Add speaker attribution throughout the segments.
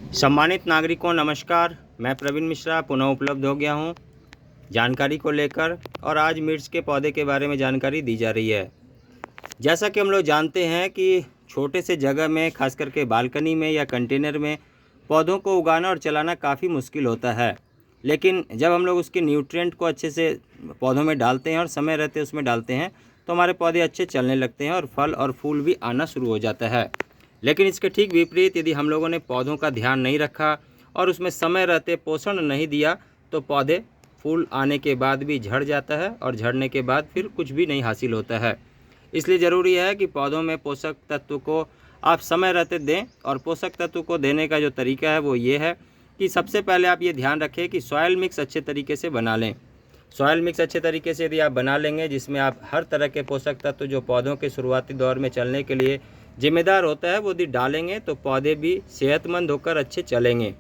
Speaker 1: सम्मानित नागरिकों नमस्कार। मैं प्रवीण मिश्रा पुनः उपलब्ध हो गया हूँ जानकारी को लेकर, और आज मिर्च के पौधे के बारे में जानकारी दी जा रही है। जैसा कि हम लोग जानते हैं कि छोटे से जगह में, खास करके बालकनी में या कंटेनर में पौधों को उगाना और चलाना काफ़ी मुश्किल होता है। लेकिन जब हम लोग उसके न्यूट्रिएंट को अच्छे से पौधों में डालते हैं और समय रहते उसमें डालते हैं तो हमारे पौधे अच्छे चलने लगते हैं और फल और फूल भी आना शुरू हो जाता है। लेकिन इसके ठीक विपरीत यदि हम लोगों ने पौधों का ध्यान नहीं रखा और उसमें समय रहते पोषण नहीं दिया तो पौधे फूल आने के बाद भी झड़ जाता है और झड़ने के बाद फिर कुछ भी नहीं हासिल होता है। इसलिए ज़रूरी है कि पौधों में पोषक तत्व को आप समय रहते दें, और पोषक तत्व को देने का जो तरीका है वो ये है कि सबसे पहले आप ये ध्यान रखें कि सॉयल मिक्स अच्छे तरीके से बना लें। सॉयल मिक्स अच्छे तरीके से यदि आप बना लेंगे, जिसमें आप हर तरह के पोषक तत्व जो पौधों के शुरुआती दौर में चलने के लिए जिम्मेदार होता है वो यदि डालेंगे तो पौधे भी सेहतमंद होकर अच्छे चलेंगे।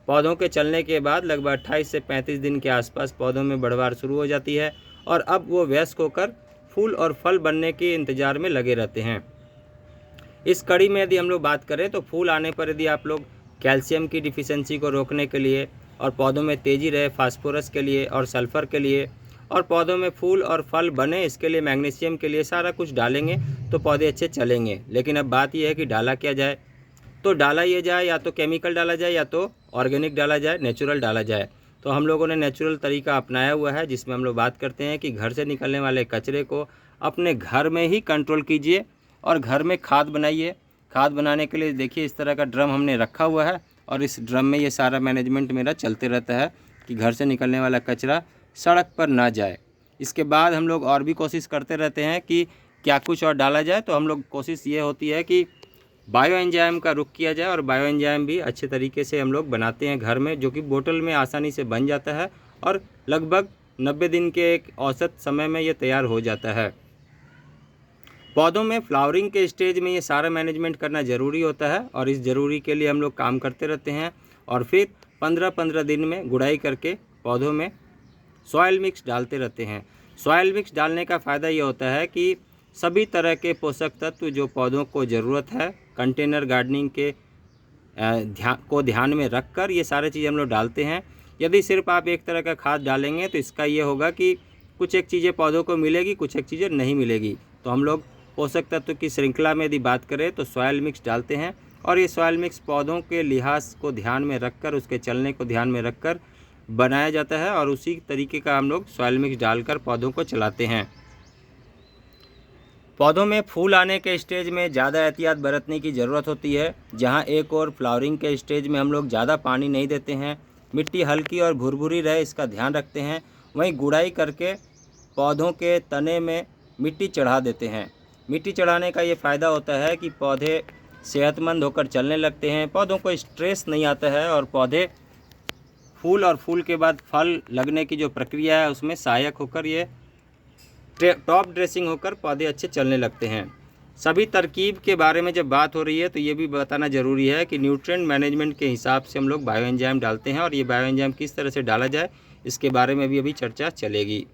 Speaker 1: पौधों के चलने के बाद लगभग 28 से 35 दिन के आसपास पौधों में बढ़वार शुरू हो जाती है और अब वो वयस्क होकर फूल और फल बनने के इंतज़ार में लगे रहते हैं। इस कड़ी में यदि हम लोग बात करें तो फूल आने पर यदि आप लोग कैल्शियम की डिफिशेंसी को रोकने के लिए और पौधों में तेज़ी रहे फास्फोरस के लिए और सल्फ़र के लिए, और पौधों में फूल और फल बने इसके लिए मैग्नीशियम के लिए सारा कुछ डालेंगे तो पौधे अच्छे चलेंगे। लेकिन अब बात यह है कि डाला क्या जाए, तो डाला ये जाए या तो केमिकल डाला जाए या तो ऑर्गेनिक डाला जाए, नेचुरल डाला जाए। तो हम लोगों ने नेचुरल तरीका अपनाया हुआ है, जिसमें हम लोग बात करते हैं कि घर से निकलने वाले कचरे को अपने घर में ही कंट्रोल कीजिए और घर में खाद बनाइए। खाद बनाने के लिए देखिए इस तरह का ड्रम हमने रखा हुआ है और इस ड्रम में ये सारा मैनेजमेंट मेरा चलते रहता है कि घर से निकलने वाला कचरा सड़क पर ना जाए। इसके बाद हम लोग और भी कोशिश करते रहते हैं कि क्या कुछ और डाला जाए, तो हम लोग कोशिश ये होती है कि बायो एंजाइम का रुख किया जाए, और बायो एंजाइम भी अच्छे तरीके से हम लोग बनाते हैं घर में, जो कि बोतल में आसानी से बन जाता है और लगभग 90 दिन के एक औसत समय में ये तैयार हो जाता है। पौधों में फ्लावरिंग के स्टेज में ये सारा मैनेजमेंट करना ज़रूरी होता है और इस ज़रूरी के लिए हम लोग काम करते रहते हैं, और फिर 15-15 दिन में गुड़ाई करके पौधों में सॉयल मिक्स डालते रहते हैं। सॉयल मिक्स डालने का फ़ायदा ये होता है कि सभी तरह के पोषक तत्व जो पौधों को ज़रूरत है, कंटेनर गार्डनिंग के ध्यान में रखकर ये सारे चीज़ हम लोग डालते हैं। यदि सिर्फ आप एक तरह का खाद डालेंगे तो इसका ये होगा कि कुछ एक चीज़ें पौधों को मिलेगी, कुछ एक चीज़ें नहीं मिलेगी। तो हम लोग पोषक तत्व की श्रृंखला में यदि बात करें तो सॉयल मिक्स डालते हैं, और ये सॉयल मिक्स पौधों के लिहाज को ध्यान में रखकर, उसके चलने को ध्यान में रखकर बनाया जाता है, और उसी तरीके का हम लोग सॉयल मिक्स डालकर पौधों को चलाते हैं। पौधों में फूल आने के स्टेज में ज़्यादा एहतियात बरतने की ज़रूरत होती है। जहां एक और फ्लावरिंग के स्टेज में हम लोग ज़्यादा पानी नहीं देते हैं, मिट्टी हल्की और भुरभुरी रहे इसका ध्यान रखते हैं। वहीं गुड़ाई करके पौधों के तने में मिट्टी चढ़ा देते हैं। मिट्टी चढ़ाने का ये फ़ायदा होता है कि पौधे सेहतमंद होकर चलने लगते हैं, पौधों को स्ट्रेस नहीं आता है, और पौधे फूल और फूल के बाद फल लगने की जो प्रक्रिया है उसमें सहायक होकर ये टॉप ड्रेसिंग होकर पौधे अच्छे चलने लगते हैं। सभी तरकीब के बारे में जब बात हो रही है तो ये भी बताना ज़रूरी है कि न्यूट्रिएंट मैनेजमेंट के हिसाब से हम लोग बायो एंजाइम डालते हैं, और ये बायो एंजाइम किस तरह से डाला जाए इसके बारे में भी अभी चर्चा चलेगी।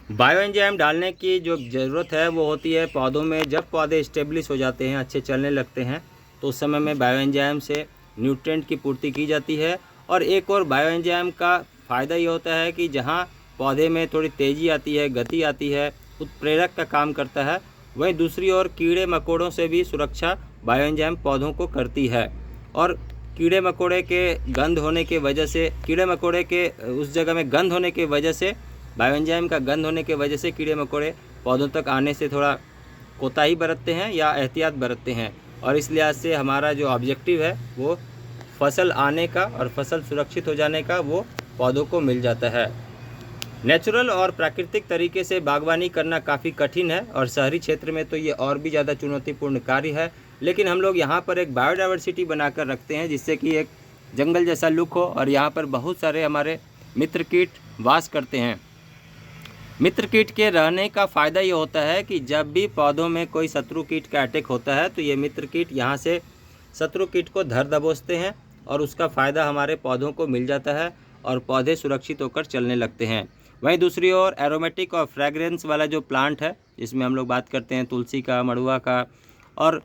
Speaker 1: बायो एंजाइम डालने की जो ज़रूरत है वो होती है पौधों में, जब पौधे इस्टेब्लिश हो जाते हैं, अच्छे चलने लगते हैं, तो उस समय में बायो एंजाइम से न्यूट्रिएंट की पूर्ति की जाती है। और एक और बायो एंजाइम का फ़ायदा ये होता है कि जहाँ पौधे में थोड़ी तेज़ी आती है, गति आती है, उत्प्रेरक का काम करता है। वहीं दूसरी ओर कीड़े मकोड़ों से भी सुरक्षा बायो एंजाइम पौधों को करती है, और कीड़े मकोड़े के गंध होने की वजह से, कीड़े मकोड़े के उस जगह में गंध होने की वजह से, बायो एंजाइम का गंध होने की वजह से कीड़े मकोड़े पौधों तक आने से थोड़ा कोताही बरतते हैं या एहतियात बरतते हैं, और इस लिहाज से हमारा जो ऑब्जेक्टिव है वो फसल आने का और फसल सुरक्षित हो जाने का वो पौधों को मिल जाता है। नेचुरल और प्राकृतिक तरीके से बागवानी करना काफ़ी कठिन है, और शहरी क्षेत्र में तो ये और भी ज़्यादा चुनौतीपूर्ण कार्य है। लेकिन हम लोग यहाँ पर एक बायोडाइवर्सिटी बनाकर रखते हैं, जिससे कि एक जंगल जैसा लुक हो, और यहाँ पर बहुत सारे हमारे मित्र कीट वास करते हैं। मित्र कीट के रहने का फ़ायदा ये होता है कि जब भी पौधों में कोई शत्रु कीट का अटैक होता है तो ये मित्र कीट यहाँ से शत्रु कीट को धर दबोचते हैं, और उसका फ़ायदा हमारे पौधों को मिल जाता है और पौधे सुरक्षित होकर चलने लगते हैं। वहीं दूसरी ओर एरोमेटिक और फ्रेगरेंस वाला जो प्लांट है, जिसमें हम लोग बात करते हैं तुलसी का, मड़ुआ का और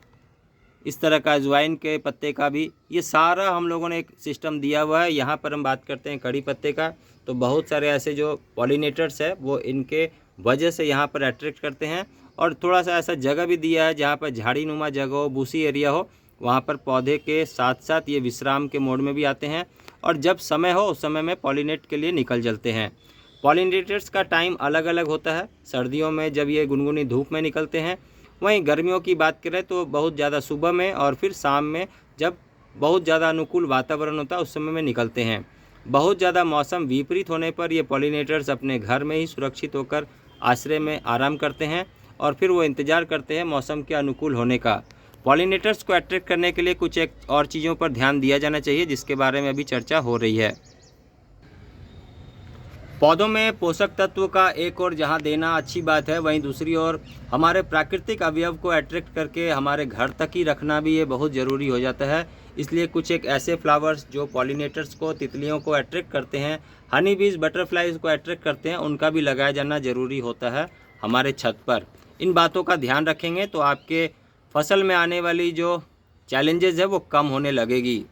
Speaker 1: इस तरह का अजवाइन के पत्ते का भी, ये सारा हम लोगों ने एक सिस्टम दिया हुआ है। यहाँ पर हम बात करते हैं कड़ी पत्ते का, तो बहुत सारे ऐसे जो पॉलिनेटर्स है वो इनके वजह से यहाँ पर अट्रैक्ट करते हैं। और थोड़ा सा ऐसा जगह भी दिया है जहाँ पर झाड़ी नुमा जगह हो, बूसी एरिया हो, वहाँ पर पौधे के साथ साथ ये विश्राम के मोड में भी आते हैं और जब समय हो उस समय में पॉलिनेट के लिए निकल चलते हैं। पॉलिनेटर्स का टाइम अलग अलग होता है। सर्दियों में जब ये गुनगुनी धूप में निकलते हैं, वहीं गर्मियों की बात करें तो बहुत ज़्यादा सुबह में और फिर शाम में जब बहुत ज़्यादा अनुकूल वातावरण होता है उस समय में निकलते हैं। बहुत ज़्यादा मौसम विपरीत होने पर ये पॉलिनेटर्स अपने घर में ही सुरक्षित होकर आश्रय में आराम करते हैं और फिर वो इंतज़ार करते हैं मौसम के अनुकूल होने का। पॉलिनेटर्स को अट्रैक्ट करने के लिए कुछ एक और चीज़ों पर ध्यान दिया जाना चाहिए जिसके बारे में अभी चर्चा हो रही है। पौधों में पोषक तत्व का एक और जहां देना अच्छी बात है, वहीं दूसरी ओर हमारे प्राकृतिक अवयव को अट्रैक्ट करके हमारे घर तक ही रखना भी ये बहुत ज़रूरी हो जाता है। इसलिए कुछ एक ऐसे फ्लावर्स जो पॉलिनेटर्स को, तितलियों को अट्रैक्ट करते हैं, हनी बीज, बटरफ्लाइज को अट्रैक्ट करते हैं, उनका भी लगाया जाना ज़रूरी होता है हमारे छत पर। इन बातों का ध्यान रखेंगे तो आपके फसल में आने वाली जो चैलेंजेस है वो कम होने लगेगी।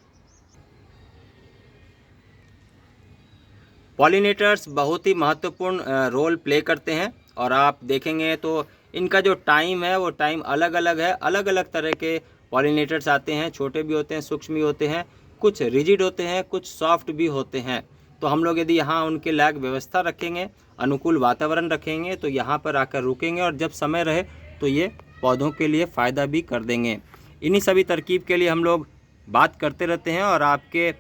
Speaker 1: पॉलिनेटर्स बहुत ही महत्वपूर्ण रोल प्ले करते हैं और आप देखेंगे तो इनका जो टाइम है वो टाइम अलग अलग है। अलग अलग तरह के पॉलिनेटर्स आते हैं, छोटे भी होते हैं, सूक्ष्म भी होते हैं, कुछ रिजिड होते हैं, कुछ सॉफ्ट भी होते हैं। तो हम लोग यदि यहाँ उनके लायक व्यवस्था रखेंगे, अनुकूल वातावरण रखेंगे तो यहाँ पर आकर रुकेंगे और जब समय रहे तो ये पौधों के लिए फ़ायदा भी कर देंगे। इन्हीं सभी तरकीब के लिए हम लोग बात करते रहते हैं और आपके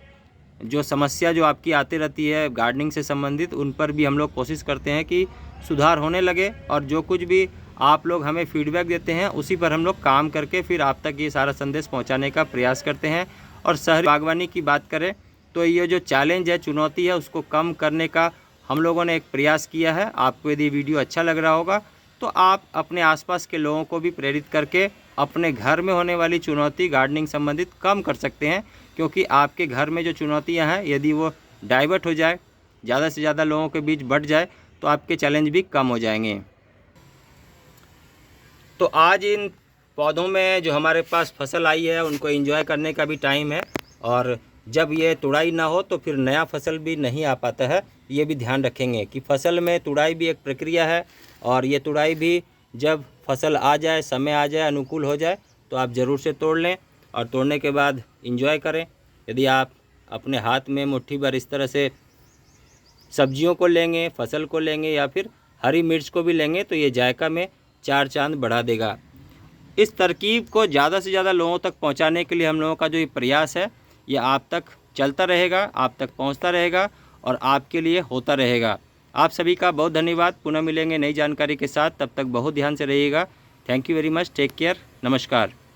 Speaker 1: जो समस्या जो आपकी आती रहती है गार्डनिंग से संबंधित, उन पर भी हम लोग कोशिश करते हैं कि सुधार होने लगे और जो कुछ भी आप लोग हमें फीडबैक देते हैं उसी पर हम लोग काम करके फिर आप तक ये सारा संदेश पहुंचाने का प्रयास करते हैं। और शहरी बागवानी की बात करें तो ये जो चैलेंज है, चुनौती है, उसको कम करने का हम लोगों ने एक प्रयास किया है। आपको यदि वीडियो अच्छा लग रहा होगा तो आप अपने आसपास के लोगों को भी प्रेरित करके अपने घर में होने वाली चुनौती गार्डनिंग संबंधित कम कर सकते हैं, क्योंकि आपके घर में जो चुनौतियां हैं यदि वो डाइवर्ट हो जाए, ज़्यादा से ज़्यादा लोगों के बीच बढ़ जाए तो आपके चैलेंज भी कम हो जाएंगे। तो आज इन पौधों में जो हमारे पास फसल आई है उनको एंजॉय करने का भी टाइम है और जब ये तुड़ाई ना हो तो फिर नया फसल भी नहीं आ पाता है। ये भी ध्यान रखेंगे कि फसल में तुड़ाई भी एक प्रक्रिया है और ये तुड़ाई भी जब फसल आ जाए, समय आ जाए, अनुकूल हो जाए तो आप ज़रूर से तोड़ लें और तोड़ने के बाद एंजॉय करें। यदि आप अपने हाथ में मुट्ठी भर इस तरह से सब्जियों को लेंगे, फसल को लेंगे या फिर हरी मिर्च को भी लेंगे तो ये जायका में 4 चांद बढ़ा देगा। इस तरकीब को ज़्यादा से ज़्यादा लोगों तक पहुंचाने के लिए हम लोगों का जो ये प्रयास है ये आप तक चलता रहेगा, आप तक पहुंचता रहेगा और आपके लिए होता रहेगा। आप सभी का बहुत धन्यवाद। पुनः मिलेंगे नई जानकारी के साथ, तब तक बहुत ध्यान से रहिएगा। Thank you very much. Take care. नमस्कार।